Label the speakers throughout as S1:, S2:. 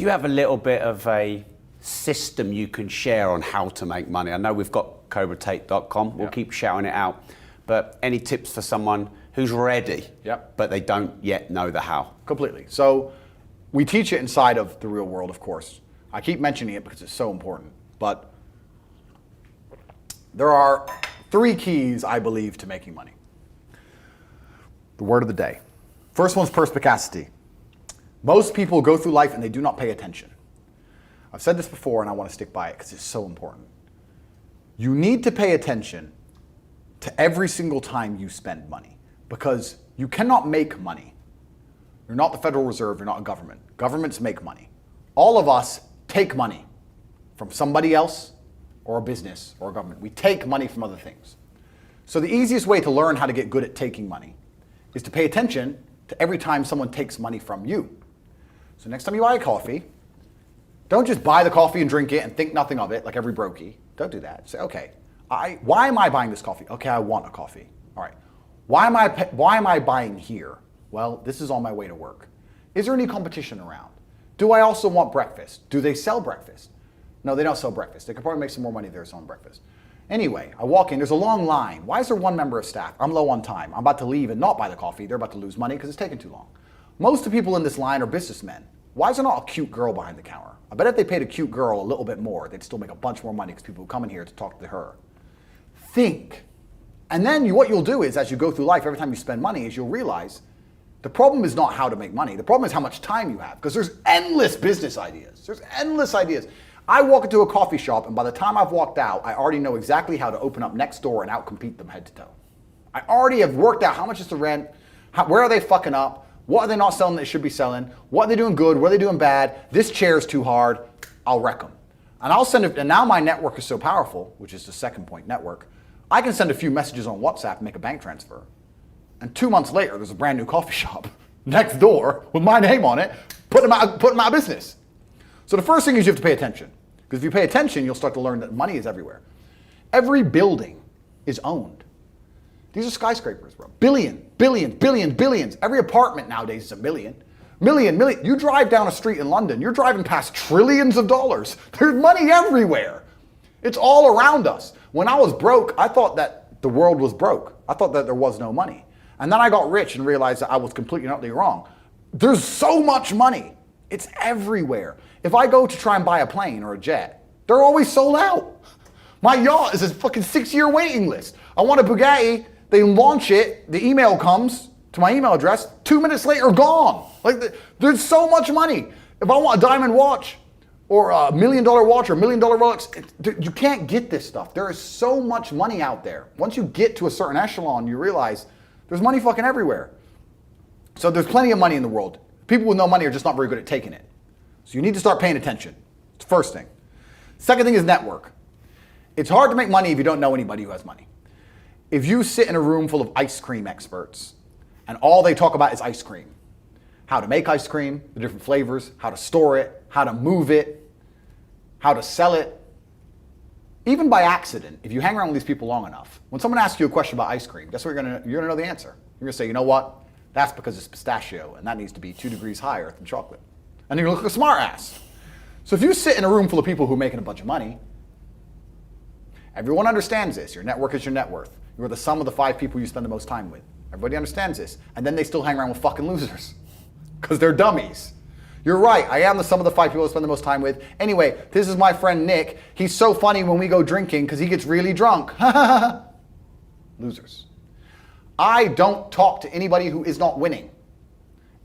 S1: do you have a little bit of a system you can share on how to make money? I know we've got cobratate.com. We'll keep shouting it out. But any tips for someone who's ready, but they don't yet know the how?
S2: Completely. So we teach it inside of the real world, of course. I keep mentioning it because it's so important. But there are 3 keys, I believe, to making money. The word of the day. First one's perspicacity. Most people go through life and they do not pay attention. I've said this before and I want to stick by it because it's so important. You need to pay attention to every single time you spend money because you cannot make money. You're not the Federal Reserve, you're not a government. Governments make money. All of us take money from somebody else or a business or a government. We take money from other things. So the easiest way to learn how to get good at taking money is to pay attention to every time someone takes money from you. So next time you buy a coffee, don't just buy the coffee and drink it and think nothing of it like every brokey. Don't do that. Say, okay, why am I buying this coffee? Okay, I want a coffee. All right. Why am I buying here? Well, this is on my way to work. Is there any competition around? Do I also want breakfast? Do they sell breakfast? No, they don't sell breakfast. They could probably make some more money if they were selling breakfast. Anyway, I walk in, there's a long line. Why is there 1 member of staff? I'm low on time. I'm about to leave and not buy the coffee. They're about to lose money because it's taking too long. Most of the people in this line are businessmen. Why is there not a cute girl behind the counter? I bet if they paid a cute girl a little bit more, they'd still make a bunch more money because people would come in here to talk to her. Think. And then what you'll do is, as you go through life, every time you spend money, is you'll realize the problem is not how to make money. The problem is how much time you have because there's endless business ideas. There's endless ideas. I walk into a coffee shop and by the time I've walked out, I already know exactly how to open up next door and outcompete them head to toe. I already have worked out how much is the rent, where are they fucking up, what are they not selling that they should be selling, what are they doing good, what are they doing bad, this chair is too hard, I'll wreck them. And I'll send it, and now my network is so powerful, which is the second point, network, I can send a few messages on WhatsApp and make a bank transfer. And 2 months later, there's a brand new coffee shop next door with my name on it, putting them out of business. So the first thing is you have to pay attention. Because if you pay attention, you'll start to learn that money is everywhere. Every building is owned. These are skyscrapers, bro. Billions. Every apartment nowadays is a million. You drive down a street in London, you're driving past trillions of dollars. There's money everywhere. It's all around us. When I was broke, I thought that the world was broke. I thought that there was no money. And then I got rich and realized that I was completely and utterly wrong. There's so much money. It's everywhere. If I go to try and buy a plane or a jet, they're always sold out. My yacht is a fucking 6-year waiting list. I want a Bugatti, they launch it, the email comes to my email address, 2 minutes later, gone. Like, there's so much money. If I want a diamond watch, or a $1 million watch, or $1 million Rolex, you can't get this stuff. There is so much money out there. Once you get to a certain echelon, you realize there's money fucking everywhere. So there's plenty of money in the world. People with no money are just not very good at taking it. So you need to start paying attention. It's the first thing. Second thing is network. It's hard to make money if you don't know anybody who has money. If you sit in a room full of ice cream experts and all they talk about is ice cream, how to make ice cream, the different flavors, how to store it, how to move it, how to sell it, even by accident, if you hang around with these people long enough, when someone asks you a question about ice cream, guess what you're gonna know the answer. You're gonna say, you know what? That's because it's pistachio and that needs to be 2 degrees higher than chocolate. And you're gonna look like a smart ass. So if you sit in a room full of people who are making a bunch of money, everyone understands this. Your network is your net worth. You're the sum of the 5 people you spend the most time with. Everybody understands this. And then they still hang around with fucking losers because they're dummies. You're right, I am the sum of the 5 people I spend the most time with. Anyway, this is my friend Nick. He's so funny when we go drinking because he gets really drunk. Losers. I don't talk to anybody who is not winning.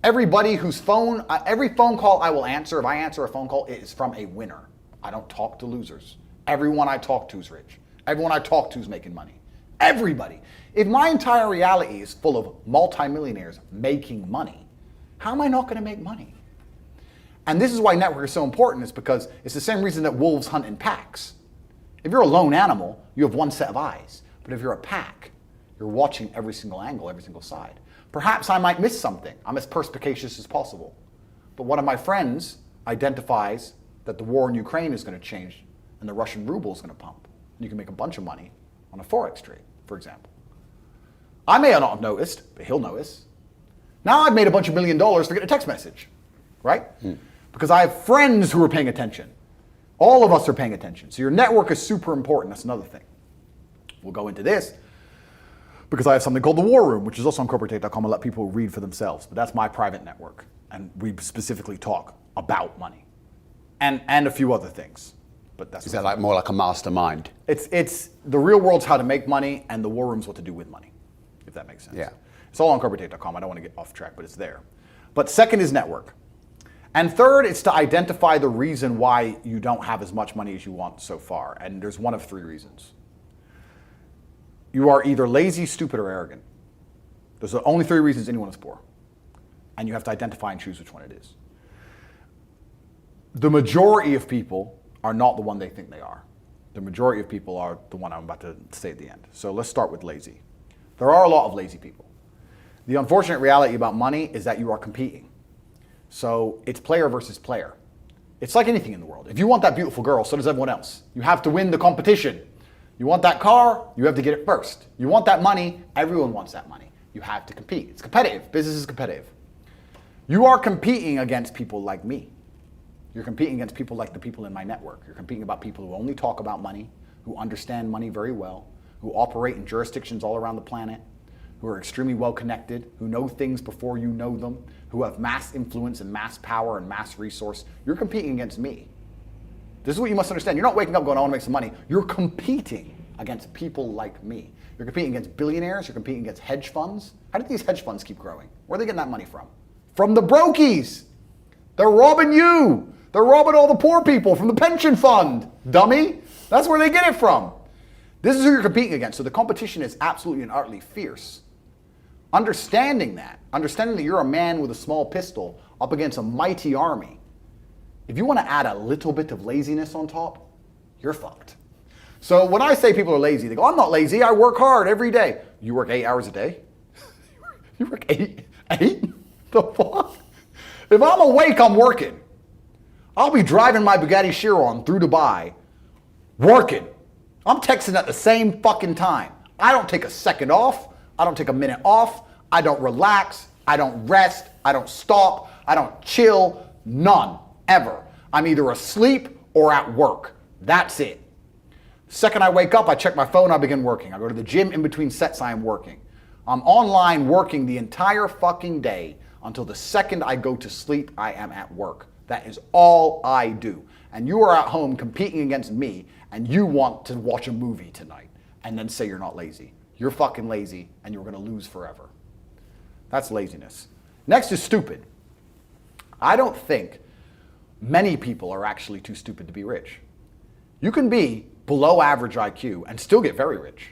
S2: Every phone call I will answer, if I answer a phone call, it is from a winner. I don't talk to losers. Everyone I talk to is rich. Everyone I talk to is making money. Everybody. If my entire reality is full of multimillionaires making money, how am I not going to make money? And this is why network is so important, is because it's the same reason that wolves hunt in packs. If you're a lone animal, you have one set of eyes. But if you're a pack, you're watching every single angle, every single side. Perhaps I might miss something. I'm as perspicacious as possible. But one of my friends identifies that the war in Ukraine is going to change and the Russian ruble is going to pump. And you can make a bunch of money on a Forex trade, for example. I may not have noticed, but he'll notice. Now I've made a bunch of $1 million to get a text message, right? because I have friends who are paying attention. All of us are paying attention. So your network is super important. That's another thing. We'll go into this because I have something called the War Room, which is also on CobraTate.com. I'll let people read for themselves. But that's my private network. And we specifically talk about money and a few other things. But that's
S1: Is that like more like a mastermind?
S2: It's the real world's how to make money, and the War Room's what to do with money, if that makes sense.
S1: Yeah.
S2: It's all on CobraTate.com. I don't want to get off track, but it's there. But second is network. And third, it's to identify the reason why you don't have as much money as you want so far. And there's one of three reasons. You are either lazy, stupid, or arrogant. Those are the only three reasons anyone is poor. And you have to identify and choose which one it is. The majority of people are not the one they think they are. The majority of people are the one I'm about to say at the end. So let's start with lazy. There are a lot of lazy people. The unfortunate reality about money is that you are competing. So it's player versus player. It's like anything in the world. If you want that beautiful girl, so does everyone else. You have to win the competition. You want that car, you have to get it first. You want that money, everyone wants that money. You have to compete. It's competitive. Business is competitive. You are competing against people like me. You're competing against people like the people in my network. You're competing about people who only talk about money, who understand money very well, who operate in jurisdictions all around the planet, who are extremely well connected, who know things before you know them, who have mass influence and mass power and mass resource. You're competing against me. This is what you must understand. You're not waking up going, I want to make some money. You're competing against people like me. You're competing against billionaires. You're competing against hedge funds. How did these hedge funds keep growing? Where are they getting that money from? From the brokies. They're robbing you. They're robbing all the poor people from the pension fund, dummy. That's where they get it from. This is who you're competing against. So the competition is absolutely and utterly fierce. Understanding that you're a man with a small pistol up against a mighty army, if you want to add a little bit of laziness on top, you're fucked. So when I say people are lazy, they go, I'm not lazy, I work hard every day. You work 8 hours a day? You work eight? The fuck? If I'm awake, I'm working. I'll be driving my Bugatti Chiron through Dubai, working. I'm texting at the same fucking time. I don't take a second off. I don't take a minute off. I don't relax. I don't rest. I don't stop. I don't chill. None. Ever. I'm either asleep or at work. That's it. Second I wake up, I check my phone, I begin working. I go to the gym in between sets, I am working. I'm online working the entire fucking day until the second I go to sleep, I am at work. That is all I do. And you are at home competing against me, and you want to watch a movie tonight and then say you're not lazy. You're fucking lazy, and you're gonna lose forever. That's laziness. Next is stupid. I don't think many people are actually too stupid to be rich. You can be below average IQ and still get very rich.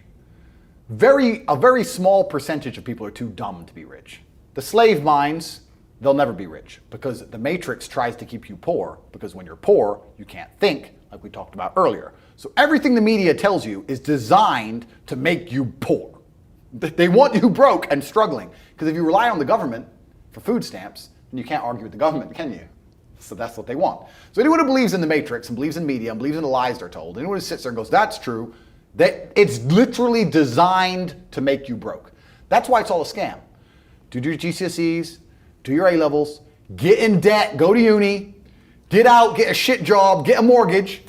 S2: A very small percentage of people are too dumb to be rich. The slave minds, they'll never be rich because the matrix tries to keep you poor, because when you're poor, you can't think, like we talked about earlier. So everything the media tells you is designed to make you poor. They want you broke and struggling, because if you rely on the government for food stamps, then you can't argue with the government, can you? So that's what they want. So anyone who believes in the matrix and believes in media and believes in the lies they're told, anyone who sits there and goes, that's true, it's literally designed to make you broke. That's why it's all a scam. Do your GCSEs, do your A-levels, get in debt, go to uni, get out, get a shit job, get a mortgage.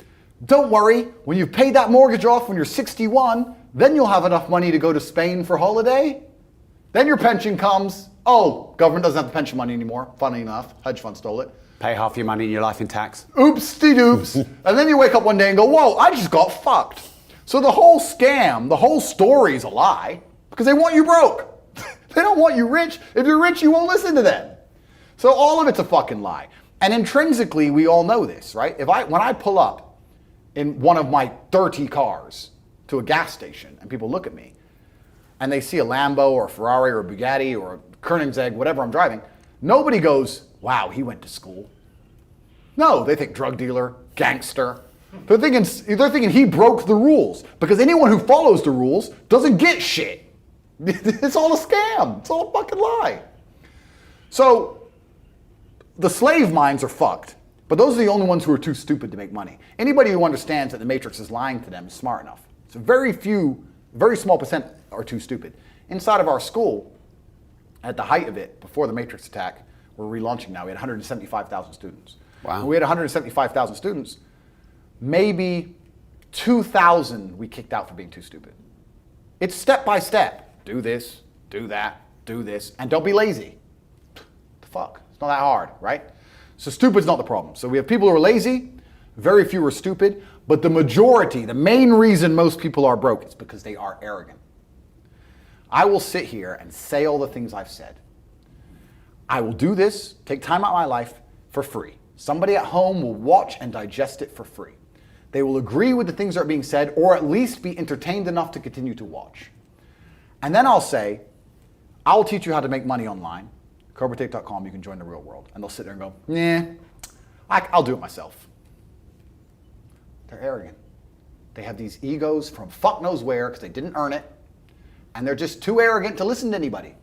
S2: Don't worry, when you've paid that mortgage off when you're 61, then you'll have enough money to go to Spain for holiday. Then your pension comes. Oh, government doesn't have the pension money anymore. Funny enough, hedge fund stole it.
S1: Pay half your money in your life in tax.
S2: Oops-de-doops. And then you wake up one day and go, whoa, I just got fucked. So the whole scam, the whole story is a lie because they want you broke. They don't want you rich. If you're rich, you won't listen to them. So all of it's a fucking lie. And intrinsically, we all know this, right? When I pull up in one of my 30 cars to a gas station and people look at me and they see a Lambo or a Ferrari or a Bugatti or a Koenigsegg, whatever I'm driving, nobody goes, wow, he went to school. No, they think drug dealer, gangster. They're thinking he broke the rules, because anyone who follows the rules doesn't get shit. It's all a scam. It's all a fucking lie. So the slave minds are fucked, but those are the only ones who are too stupid to make money. Anybody who understands that the matrix is lying to them is smart enough. So very small percent are too stupid. Inside of our school, at the height of it, before the matrix attack, we're relaunching now, we had 175,000 students.
S1: Wow.
S2: When we had 175,000 students, maybe 2,000 we kicked out for being too stupid. It's step by step. Do this, do that, do this, and don't be lazy. The fuck? It's not that hard, right? So stupid's not the problem. So we have people who are lazy, very few are stupid, but the majority, the main reason most people are broke is because they are arrogant. I will sit here and say all the things I've said. I will do this, take time out of my life for free. Somebody at home will watch and digest it for free. They will agree with the things that are being said, or at least be entertained enough to continue to watch. And then I'll say, I'll teach you how to make money online. CobraTate.com, you can join the real world. And they'll sit there and go, nah, I'll do it myself. They're arrogant. They have these egos from fuck knows where because they didn't earn it. And they're just too arrogant to listen to anybody.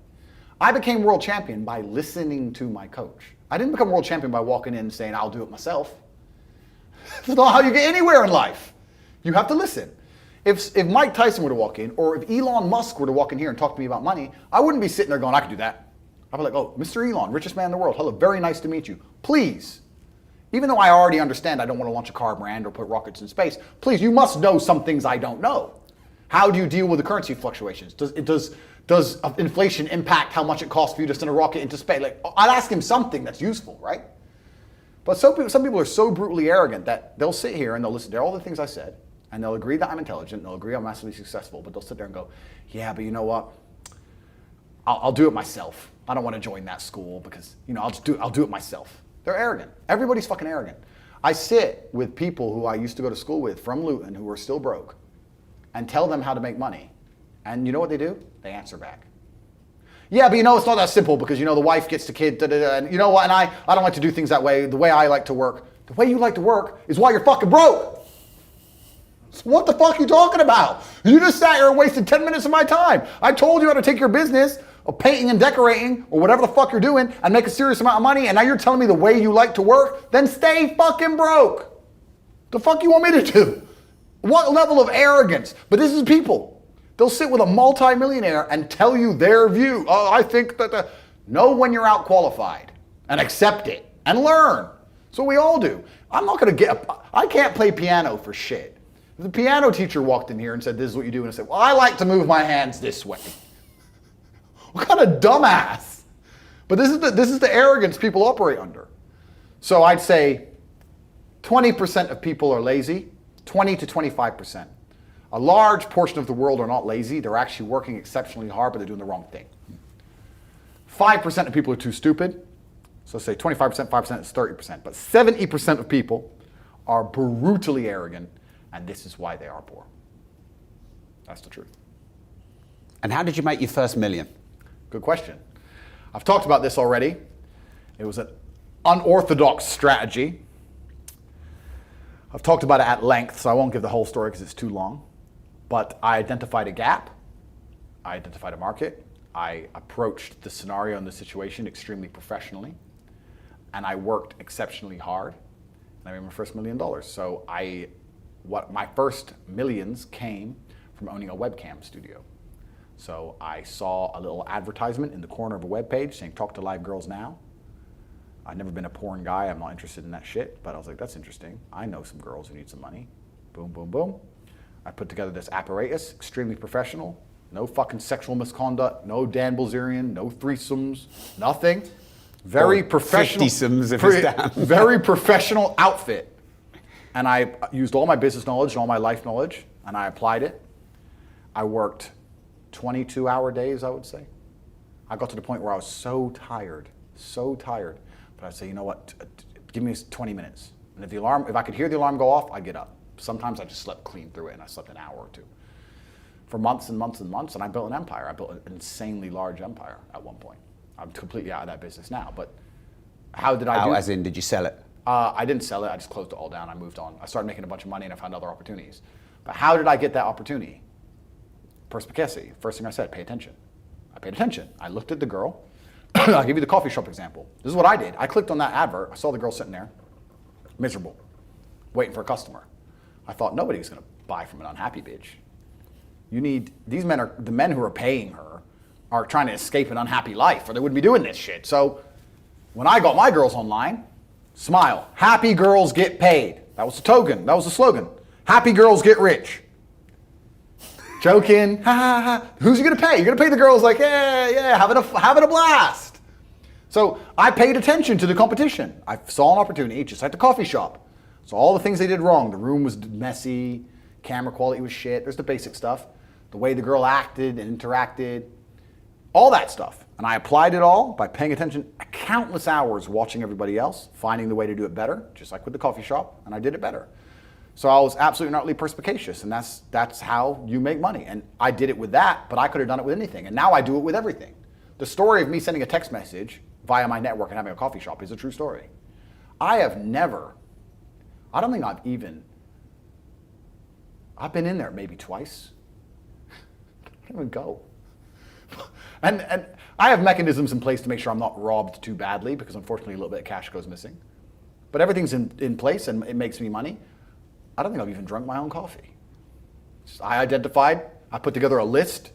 S2: I became world champion by listening to my coach. I didn't become world champion by walking in and saying, I'll do it myself. That's not how you get anywhere in life. You have to listen. If Mike Tyson were to walk in, or if Elon Musk were to walk in here and talk to me about money, I wouldn't be sitting there going, I could do that. I'd be like, oh, Mr. Elon, richest man in the world. Hello, very nice to meet you. Please, even though I already understand I don't want to launch a car brand or put rockets in space, please, you must know some things I don't know. How do you deal with the currency fluctuations? Does inflation impact how much it costs for you to send a rocket into space? Like, I'd ask him something that's useful, right? But some people are so brutally arrogant that they'll sit here and they'll listen to all the things I said, and they'll agree that I'm intelligent, and they'll agree I'm massively successful, but they'll sit there and go, yeah, but you know what? I'll do it myself. I don't want to join that school because, I'll do it myself. They're arrogant. Everybody's fucking arrogant. I sit with people who I used to go to school with from Luton who are still broke and tell them how to make money. And you know what they do? They answer back. Yeah, but it's not that simple because, the wife gets the kid, and you know what, and I don't like to do things that way. The way I like to work, the way you like to work is why you're fucking broke. So what the fuck are you talking about? You just sat here and wasted 10 minutes of my time. I told you how to take your business of painting and decorating or whatever the fuck you're doing and make a serious amount of money, and now you're telling me the way you like to work? Then stay fucking broke. The fuck you want me to do? What level of arrogance? But this is people. They'll sit with a multimillionaire and tell you their view. Oh, I think that know when you're out qualified and accept it and learn. So we all do. I'm not going to I can't play piano for shit. If the piano teacher walked in here and said, this is what you do, and I said, well, I like to move my hands this way. What kind of dumbass? But this is the arrogance people operate under. So I'd say 20% of people are lazy, 20 to 25%. A large portion of the world are not lazy. They're actually working exceptionally hard, but they're doing the wrong thing. 5% of people are too stupid. So say 25%, 5% is 30%. But 70% of people are brutally arrogant, and this is why they are poor. That's the truth.
S1: And how did you make your first million?
S2: Good question. I've talked about this already. It was an unorthodox strategy. I've talked about it at length, so I won't give the whole story because it's too long. But I identified a gap. I identified a market. I approached the scenario and the situation extremely professionally. And I worked exceptionally hard. And I made my first $1 million. So my first millions came from owning a webcam studio. So I saw a little advertisement in the corner of a web page saying, talk to live girls now. I've never been a porn guy. I'm not interested in that shit. But I was like, that's interesting. I know some girls who need some money. Boom, boom, boom. I put together this apparatus, extremely professional. No fucking sexual misconduct. No Dan Bilzerian. No threesomes. Nothing. Very professional. 50-somes if it's down. Very professional outfit. And I used all my business knowledge and all my life knowledge, and I applied it. I worked 22-hour days, I would say. I got to the point where I was so tired. But I'd say, you know what, give me 20 minutes. And if I could hear the alarm go off, I'd get up. Sometimes I just slept clean through it, and I slept an hour or two. For months and months and months, and I built an empire. I built an insanely large empire at one point. I'm completely out of that business now, but how did I do it?
S1: As in, did you sell it?
S2: I didn't sell it, I just closed it all down, I moved on. I started making a bunch of money and I found other opportunities. But how did I get that opportunity? Perspicacity. First thing I said, pay attention. I paid attention. I looked at the girl. I'll give you the coffee shop example. This is what I did. I clicked on that advert. I saw the girl sitting there, miserable, waiting for a customer. I thought nobody's going to buy from an unhappy bitch. The men who are paying her are trying to escape an unhappy life or they wouldn't be doing this shit. So when I got my girls online, Smile. Happy girls get paid. That was the token. That was the slogan. Happy girls get rich. Joking. Ha ha ha. Who's you gonna pay? You're gonna pay the girls like, yeah, having a blast. So I paid attention to the competition. I saw an opportunity, just like the coffee shop. So all the things they did wrong. The room was messy. Camera quality was shit. There's the basic stuff. The way the girl acted and interacted. All that stuff. And I applied it all by paying attention countless hours watching everybody else, finding the way to do it better, just like with the coffee shop, and I did it better. So I was absolutely and utterly perspicacious, and that's how you make money. And I did it with that, but I could have done it with anything. And now I do it with everything. The story of me sending a text message via my network and having a coffee shop is a true story. I've been in there maybe twice. I can't even go. And I have mechanisms in place to make sure I'm not robbed too badly, because unfortunately a little bit of cash goes missing. But everything's in place and it makes me money. I don't think I've even drunk my own coffee. I identified, I put together a list.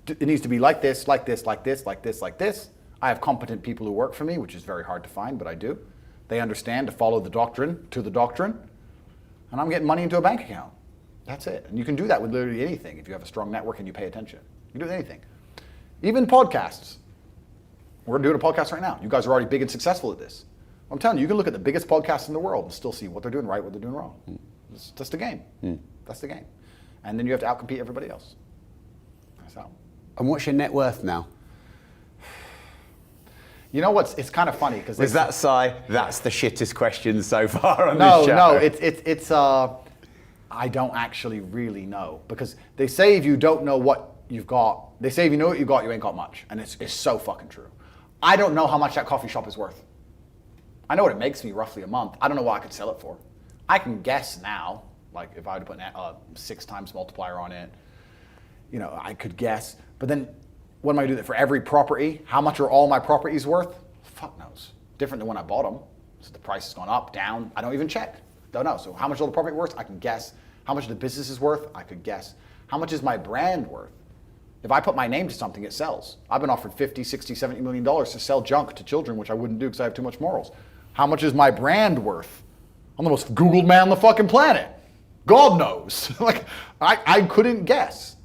S2: It needs to be like this, like this, like this, like this, like this. I have competent people who work for me, which is very hard to find, but I do. They understand to follow the doctrine, and I'm getting money into a bank account. That's it. And you can do that with literally anything if you have a strong network and you pay attention. You can do anything. Even podcasts. We're doing a podcast right now. You guys are already big and successful at this. I'm telling you, you can look at the biggest podcasts in the world and still see what they're doing right, what they're doing wrong. That's the game. That's the game. And then you have to outcompete everybody else. That's how.
S1: And what's your net worth now?
S2: You know what's? It's kind of funny because
S1: Is that Si? That's the shittest question so far on this show.
S2: No. It's I don't actually really know, because they say if you don't know what you've got, they say if you know what you got, you ain't got much, and it's so fucking true. I don't know how much that coffee shop is worth. I know what it makes me roughly a month. I don't know what I could sell it for. I can guess now, like if I were to put a 6 times multiplier on it, you know, I could guess. But then what am I going to do that for every property? How much are all my properties worth? Fuck knows. Different than when I bought them. So the price has gone up, down. I don't even check. Don't know. So how much is all the property worth? I can guess. How much the business is worth? I could guess. How much is my brand worth? If I put my name to something, it sells. I've been offered $50, $60, $70 million to sell junk to children, which I wouldn't do because I have too much morals. How much is my brand worth? I'm the most Googled man on the fucking planet. God knows. Like, I couldn't guess.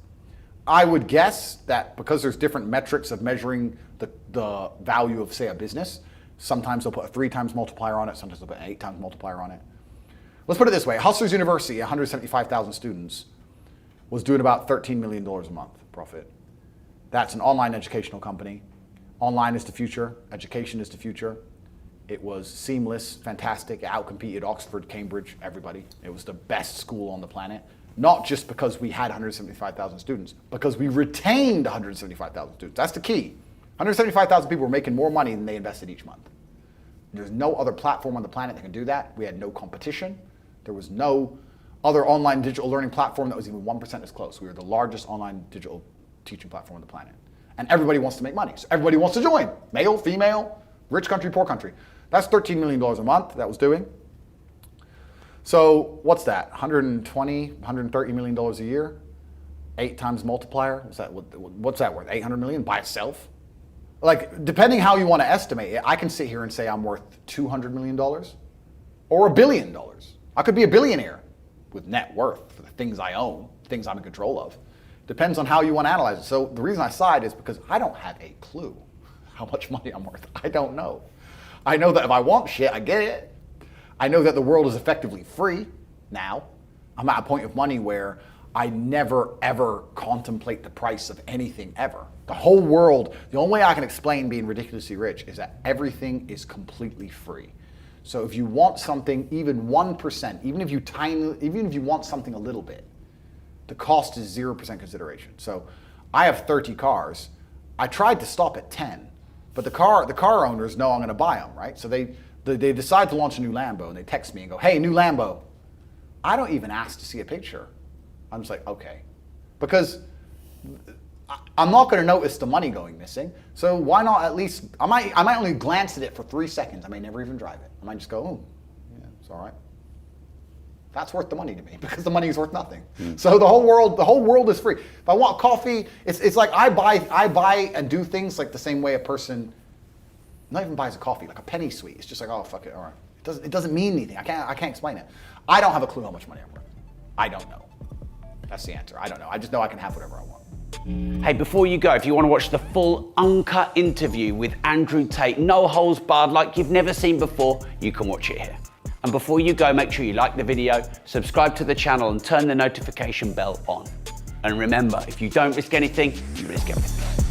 S2: I would guess that because there's different metrics of measuring the value of, say, a business, sometimes they'll put a 3 times multiplier on it, sometimes they'll put an 8 times multiplier on it. Let's put it this way. Hustlers University, 175,000 students, was doing about $13 million a month profit. That's an online educational company. Online is the future. Education is the future. It was seamless, fantastic. It outcompeted Oxford, Cambridge, everybody. It was the best school on the planet. Not just because we had 175,000 students, because we retained 175,000 students. That's the key. 175,000 people were making more money than they invested each month. There's no other platform on the planet that can do that. We had no competition. There was no other online digital learning platform that was even 1% as close. We were the largest online digital teaching platform on the planet. And everybody wants to make money. So everybody wants to join. Male, female, rich country, poor country. That's $13 million a month that was doing. So what's that? $120, $130 million a year? 8 times multiplier? What's that worth? 800 million by itself? Like, depending how you want to estimate it, I can sit here and say I'm worth $200 million or $1 billion. I could be a billionaire with net worth for the things I own, things I'm in control of. Depends on how you want to analyze it. So the reason I sighed is because I don't have a clue how much money I'm worth. I don't know. I know that if I want shit, I get it. I know that the world is effectively free now. I'm at a point of money where I never, ever contemplate the price of anything ever. The whole world, the only way I can explain being ridiculously rich is that everything is completely free. So if you want something, even 1%, even if you want something a little bit, the cost is 0% consideration. So I have 30 cars. I tried to stop at 10, but the car owners know I'm going to buy them, right? So they decide to launch a new Lambo, and they text me and go, "Hey, new Lambo." I don't even ask to see a picture. I'm just like, okay, because I'm not going to notice the money going missing. So why not at least? I might only glance at it for 3 seconds. I may never even drive it. I might just go, "Oh, yeah, it's all right." That's worth the money to me because the money is worth nothing. So the whole world is free. If I want coffee, it's like I buy and do things like the same way a person Not even buys a coffee, like a penny sweet. It's just like, oh, fuck it, all right. It doesn't mean anything. I can't explain it. I don't have a clue how much money I'm worth. I don't know. That's the answer. I don't know. I just know I can have whatever I want.
S1: Hey, before you go, if you want to watch the full uncut interview with Andrew Tate, no holds barred, like you've never seen before, you can watch it here. And before you go, make sure you like the video, subscribe to the channel and turn the notification bell on. And remember, if you don't risk anything, you risk everything.